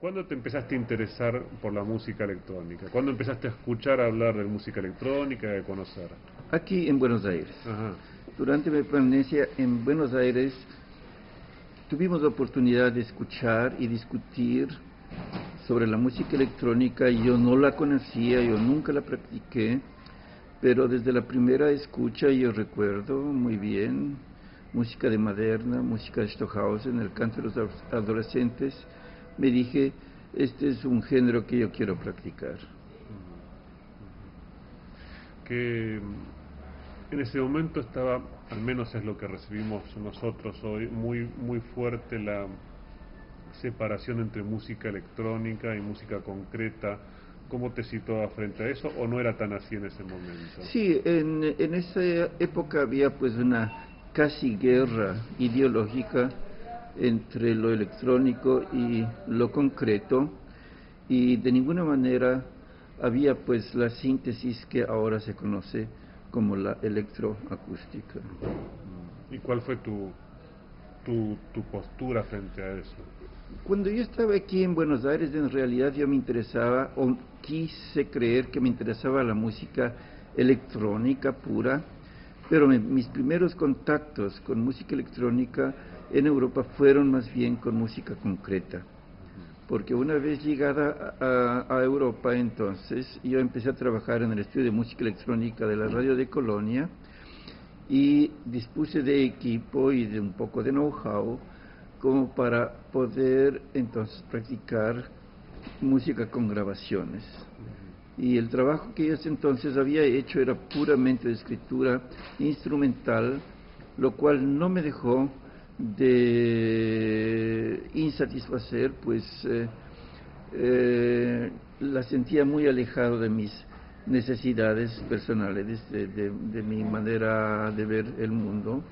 ¿Cuándo te empezaste a interesar por la música electrónica? ¿Cuándo empezaste a escuchar hablar de música electrónica y a conocer? Aquí en Buenos Aires. Ajá. Durante mi permanencia en Buenos Aires tuvimos la oportunidad de escuchar y discutir sobre la música electrónica. Yo no la conocía, yo nunca la practiqué, pero desde la primera escucha yo recuerdo muy bien música de Maderna, música de Stockhausen, el canto de los adolescentes. Me dije, este es un género que yo quiero practicar. Que en ese momento estaba, al menos es lo que recibimos nosotros hoy, muy fuerte la separación entre música electrónica y música concreta. ¿Cómo te situabas frente a eso o no era tan así en ese momento? Sí, en esa época había pues una casi guerra ideológica entre lo electrónico y lo concreto, y de ninguna manera había pues la síntesis que ahora se conoce como la electroacústica. ¿Y cuál fue tu postura frente a eso? Cuando yo estaba aquí en Buenos Aires, en realidad yo me interesaba, o quise creer que me interesaba la música electrónica pura, pero mis primeros contactos con música electrónica en Europa fueron más bien con música concreta. Porque una vez llegada a Europa, entonces, yo empecé a trabajar en el estudio de música electrónica de la radio de Colonia y dispuse de equipo y de un poco de know-how como para poder entonces practicar música con grabaciones. Y el trabajo que yo entonces había hecho era puramente de escritura instrumental, lo cual no me dejó de insatisfacer, pues la sentía muy alejado de mis necesidades personales, de mi manera de ver el mundo.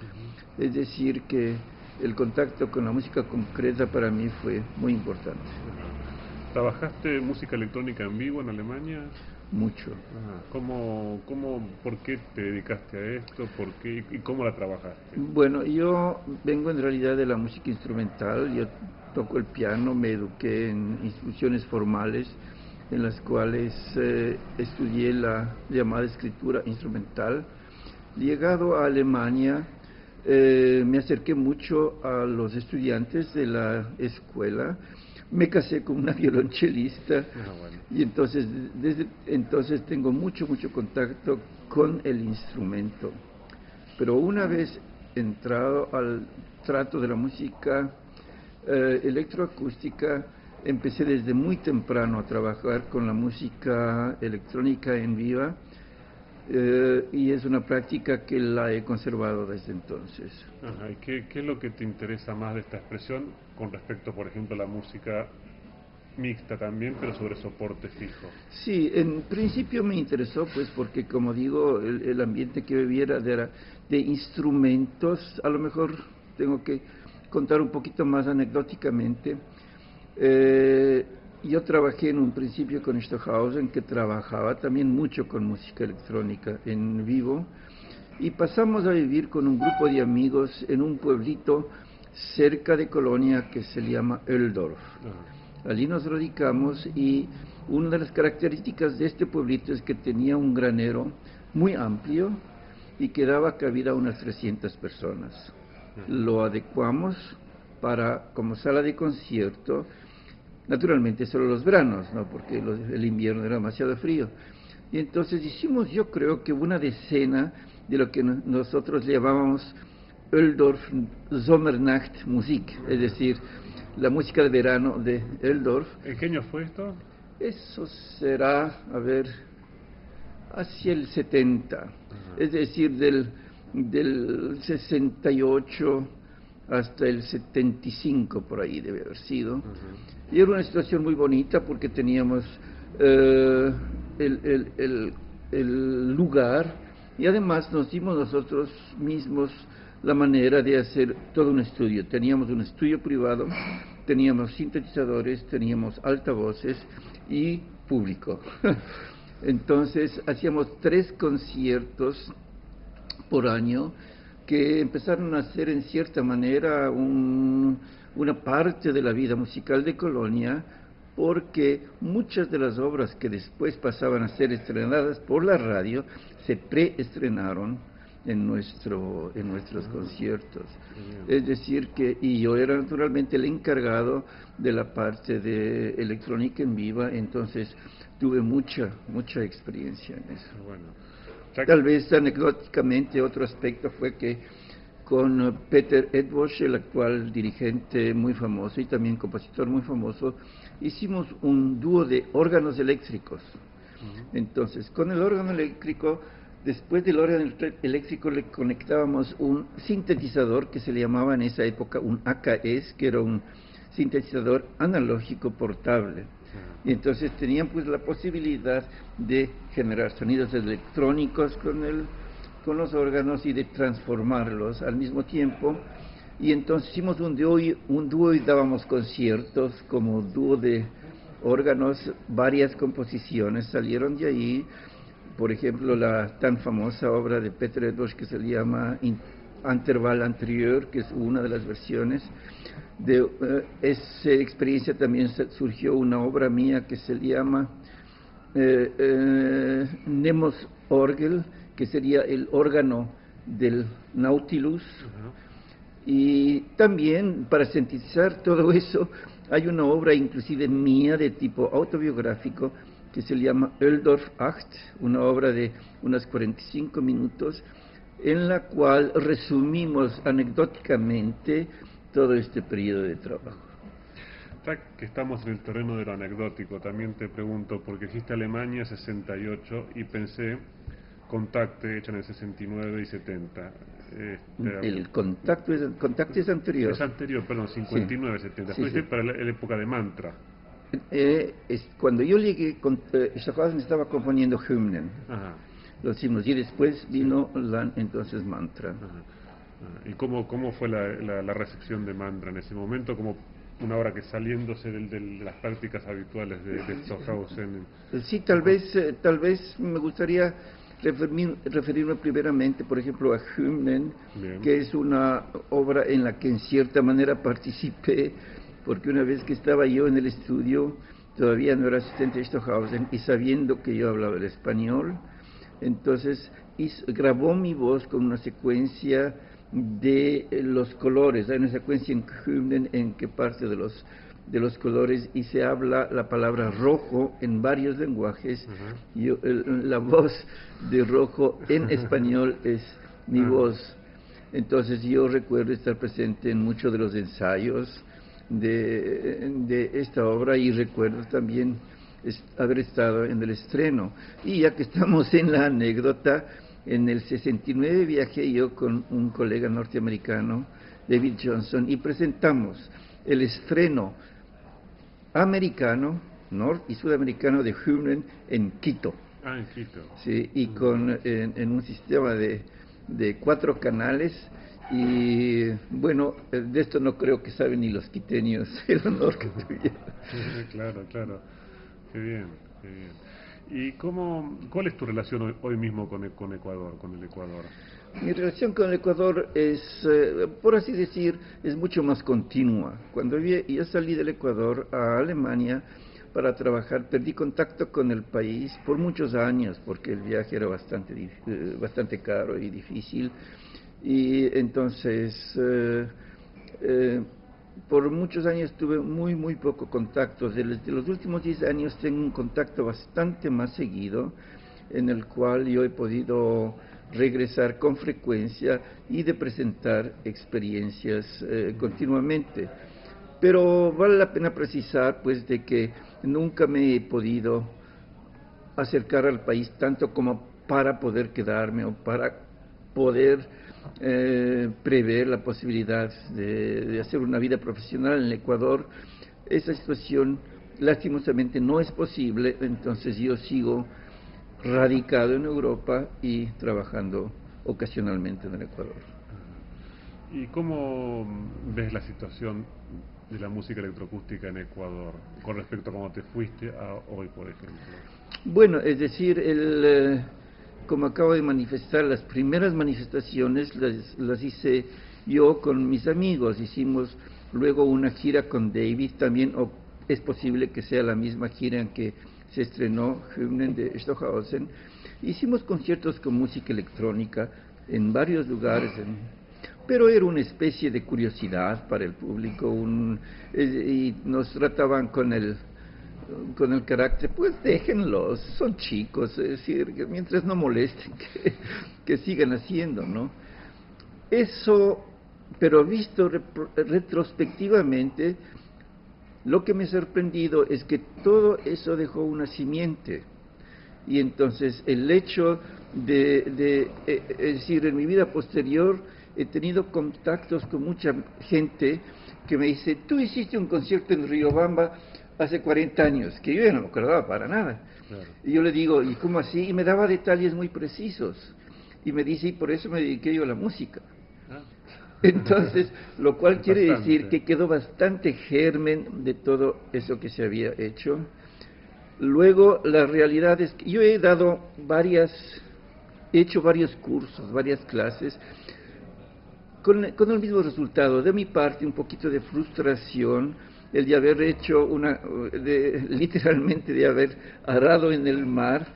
Es decir, que el contacto con la música concreta para mí fue muy importante. ¿Trabajaste música electrónica en vivo en Alemania? Mucho. ¿Por qué te dedicaste a esto? ¿Por qué y cómo la trabajaste? Bueno, yo vengo en realidad de la música instrumental. Yo toco el piano, me eduqué en instituciones formales en las cuales estudié la llamada escritura instrumental. Llegado a Alemania, me acerqué mucho a los estudiantes de la escuela. Me casé con una violonchelista. Bueno. Y entonces desde entonces tengo mucho contacto con el instrumento. Pero una vez entrado al trato de la música electroacústica, empecé desde muy temprano a trabajar con la música electrónica en viva, y es una práctica que la he conservado desde entonces. Ajá, ¿y qué es lo que te interesa más de esta expresión con respecto, por ejemplo, a la música mixta también, pero sobre soporte fijo? Sí, en principio me interesó, pues porque como digo, el ambiente que vivía era de instrumentos. A lo mejor tengo que contar un poquito más anecdóticamente. Yo trabajé en un principio con Stockhausen, que trabajaba también mucho con música electrónica en vivo, y pasamos a vivir con un grupo de amigos en un pueblito cerca de Colonia que se llama Öldorf. Allí nos radicamos, y una de las características de este pueblito es que tenía un granero muy amplio y que daba cabida a unas 300 personas. Lo adecuamos como sala de concierto, naturalmente solo los veranos, ¿no? Porque el invierno era demasiado frío. Y entonces hicimos, yo creo que una decena de lo que nosotros llamábamos Öldorf Sommernacht Musik, es decir, la música de verano de Öldorf. ¿En qué año fue esto? Eso será, a ver, hacia el 70, es decir, del 68 hasta el 75, por ahí debe haber sido. Y era una situación muy bonita porque teníamos el lugar, y además nos dimos nosotros mismos la manera de hacer todo un estudio. Teníamos un estudio privado, teníamos sintetizadores, teníamos altavoces y público. Entonces hacíamos 3 conciertos por año que empezaron a ser en cierta manera una parte de la vida musical de Colonia, porque muchas de las obras que después pasaban a ser estrenadas por la radio se preestrenaron en nuestros conciertos. Es decir y yo era naturalmente el encargado de la parte de electrónica en viva, entonces tuve mucha experiencia en eso. Bueno, tal vez anecdóticamente otro aspecto fue que con Peter Edwards, el actual dirigente muy famoso y también compositor muy famoso, hicimos un dúo de órganos eléctricos. Entonces, con el órgano eléctrico, después del órgano eléctrico le conectábamos un sintetizador que se le llamaba en esa época un AKS, que era un sintetizador analógico portable. Y entonces tenían pues la posibilidad de generar sonidos electrónicos con los órganos y de transformarlos al mismo tiempo. Y entonces hicimos un dúo y dábamos conciertos como dúo de órganos. Varias composiciones salieron de ahí. Por ejemplo, la tan famosa obra de Peter Edwards que se llama Interval Anterior, que es una de las versiones. De esa experiencia también surgió una obra mía que se llama Nemos Orgel, que sería el órgano del Nautilus. Y también, para sintetizar todo eso, hay una obra inclusive mía de tipo autobiográfico que se llama Öldorf 8, una obra de unos 45 minutos, en la cual resumimos anecdóticamente todo este periodo de trabajo. Ya que estamos en el terreno de lo anecdótico, también te pregunto, porque dijiste Alemania 68 y pensé Contacte, hecha en el 69 y 70. El Contacte es anterior. Es anterior, perdón, 59, sí. 70. Sí, Fue para la época de Mantra. Cuando yo llegué, Stockhausen estaba componiendo Hymnen, los himnos, y después vino entonces Mantra. ¿Y cómo fue la recepción de Mantra en ese momento? Como una obra que saliéndose de las prácticas habituales de Stockhausen. Sí, tal vez me gustaría referirme primeramente, por ejemplo, a Hymnen, que es una obra en la que en cierta manera participé, porque una vez que estaba yo en el estudio, todavía no era asistente de Stockhausen, y sabiendo que yo hablaba el español, entonces grabó mi voz con una secuencia de los colores. Hay una secuencia en Hymnen en que parte de los colores y se habla la palabra rojo en varios lenguajes. La voz de rojo en español es mi voz. Entonces yo recuerdo estar presente en muchos de los ensayos de esta obra, y recuerdo también haber estado en el estreno. Y ya que estamos en la anécdota, en el 69 viajé yo con un colega norteamericano, David Johnson, y presentamos el estreno americano, y sudamericano de Hymnen en Quito. En Quito. Sí, y en un sistema de 4 canales. Y bueno, de esto no creo que saben ni los quiteños el honor que tuvieron. Claro. Qué bien. ¿Y cuál es tu relación hoy mismo con Ecuador, con el Ecuador? Mi relación con el Ecuador es, por así decir, es mucho más continua. Cuando yo salí del Ecuador a Alemania para trabajar, perdí contacto con el país por muchos años, porque el viaje era bastante caro y difícil. Y entonces, por muchos años tuve muy poco contacto. Desde los últimos 10 años tengo un contacto bastante más seguido, en el cual yo he podido regresar con frecuencia y de presentar experiencias continuamente. Pero vale la pena precisar pues de que nunca me he podido acercar al país tanto como para poder quedarme o para poder prever la posibilidad de hacer una vida profesional en el Ecuador. Esa situación lastimosamente no es posible, entonces yo sigo radicado en Europa y trabajando ocasionalmente en el Ecuador. ¿Y cómo ves la situación de la música electroacústica en Ecuador con respecto a cómo te fuiste a hoy, por ejemplo? Bueno, es decir, como acabo de manifestar, las primeras manifestaciones las hice yo con mis amigos. Hicimos luego una gira con David, también es posible que sea la misma gira en que se estrenó Hymnen de Stockhausen. Hicimos conciertos con música electrónica en varios lugares, pero era una especie de curiosidad para el público, y nos trataban con el carácter, pues déjenlos, son chicos, es decir, que mientras no molesten, que sigan haciendo, ¿no? Eso, pero visto retrospectivamente, lo que me ha sorprendido es que todo eso dejó una simiente. Y entonces el hecho es decir, en mi vida posterior he tenido contactos con mucha gente que me dice, tú hiciste un concierto en Riobamba hace 40 años, que yo ya no me acordaba para nada. Claro. Y yo le digo, ¿y cómo así? Y me daba detalles muy precisos. Y me dice, y por eso me dediqué yo a la música. Ah. Entonces, lo cual quiere decir que quedó bastante germen de todo eso que se había hecho. Luego, la realidad es que yo he hecho varios cursos, varias clases, con el mismo resultado. De mi parte, un poquito de frustración, el de haber hecho literalmente de haber arado en el mar,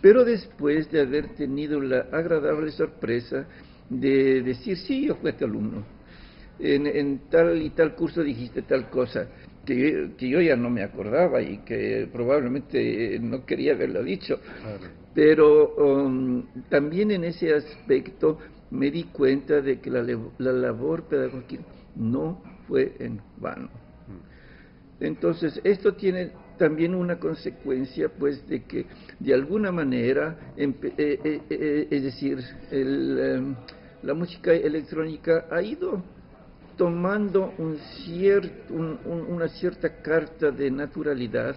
pero después de haber tenido la agradable sorpresa de decir, sí, yo fui tu alumno, en tal y tal curso dijiste tal cosa, que yo ya no me acordaba y que probablemente no quería haberlo dicho. Claro. Pero también en ese aspecto me di cuenta de que la labor pedagógica no fue en vano. Entonces, esto tiene también una consecuencia, pues, de que de alguna manera, es decir, la música electrónica ha ido tomando una cierta carta de naturalidad,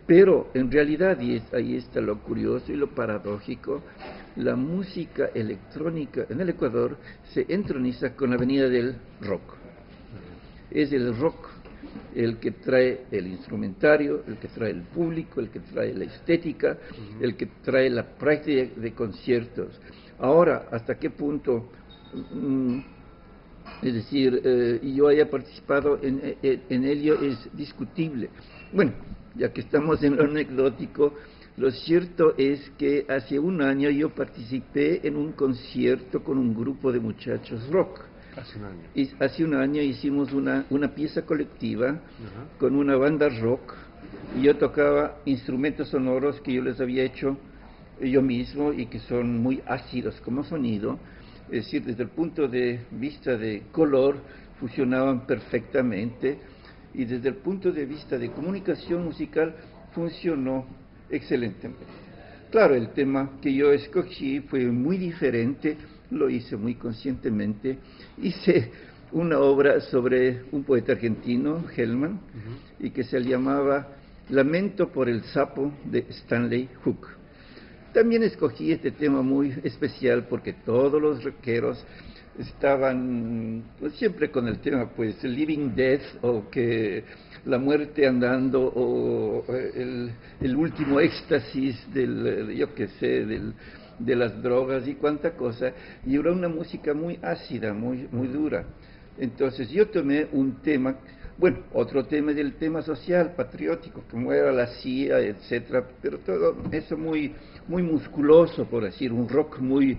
pero en realidad, y ahí está lo curioso y lo paradójico, la música electrónica en el Ecuador se entroniza con la venida del rock. Es el rock el que trae el instrumentario, el que trae el público, el que trae la estética, el que trae la práctica de conciertos. Ahora, ¿hasta qué punto? Es decir, yo haya participado en ello es discutible. Bueno, ya que estamos en lo anecdótico, lo cierto es que hace un año yo participé en un concierto con un grupo de muchachos rock. Hace un año. Y hace un año hicimos una pieza colectiva con una banda rock, y yo tocaba instrumentos sonoros que yo les había hecho yo mismo y que son muy ácidos como sonido. Es decir, desde el punto de vista de color funcionaban perfectamente, y desde el punto de vista de comunicación musical funcionó excelentemente. Claro, el tema que yo escogí fue muy diferente, lo hice muy conscientemente. Hice una obra sobre un poeta argentino, Hellman, y que se llamaba Lamento por el sapo, de Stanley Hook. También escogí este tema muy especial porque todos los rockeros estaban pues, siempre con el tema, pues, Living Death, o que la muerte andando, o el último éxtasis de las drogas y cuánta cosa, y era una música muy ácida, muy dura. Entonces yo tomé un tema, bueno, otro tema del tema social, patriótico, como era la CIA, etcétera, pero todo eso muy musculoso, por decir, un rock muy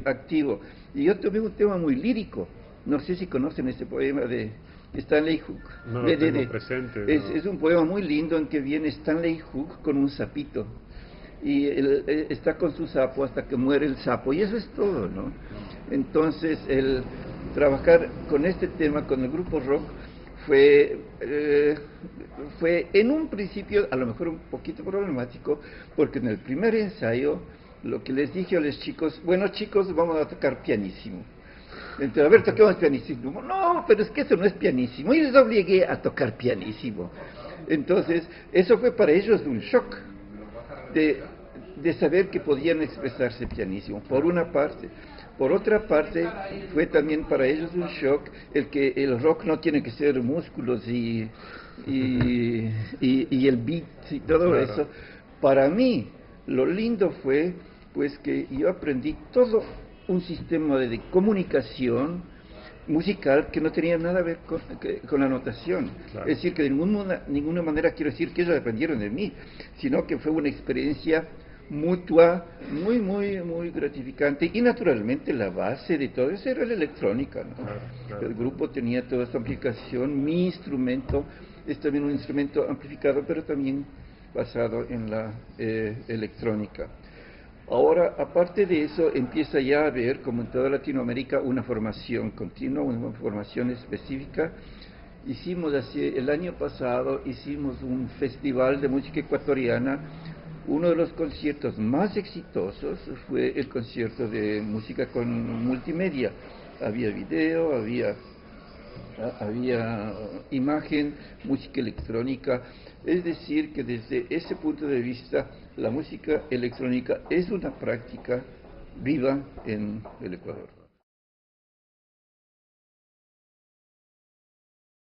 activo. Y yo tomé un tema muy lírico. No sé si conocen este poema de Stanley Hook. No lo tengo presente. Es un poema muy lindo en que viene Stanley Hook con un sapito. Y él está con su sapo hasta que muere el sapo, y eso es todo, ¿no? Entonces, el trabajar con este tema, con el grupo rock, fue en un principio a lo mejor un poquito problemático, porque en el primer ensayo lo que les dije a los chicos, bueno, chicos, vamos a tocar pianísimo. Entonces, a ver, toquemos pianísimo. No, pero es que eso no es pianísimo, y les obligué a tocar pianísimo. Entonces, eso fue para ellos un shock de saber que podían expresarse pianísimo, por una parte. Por otra parte, fue también para ellos un shock el que el rock no tiene que ser músculos y el beat y todo claro. Eso. Para mí, lo lindo fue pues que yo aprendí todo un sistema de comunicación musical que no tenía nada a ver con la notación. Claro. Es decir, que de ninguna manera quiero decir que ellos aprendieron de mí, sino que fue una experiencia mutua, muy gratificante, y naturalmente la base de todo eso era la electrónica, ¿no? Claro. El grupo tenía toda esta amplificación, mi instrumento es también un instrumento amplificado, pero también basado en la electrónica. Ahora, aparte de eso, empieza ya a haber, como en toda Latinoamérica, una formación continua, una formación específica. Hicimos así, el año pasado hicimos un festival de música ecuatoriana. Uno de los conciertos más exitosos fue el concierto de música con multimedia. Había video, había imagen, música electrónica. Es decir, que desde ese punto de vista, la música electrónica es una práctica viva en el Ecuador.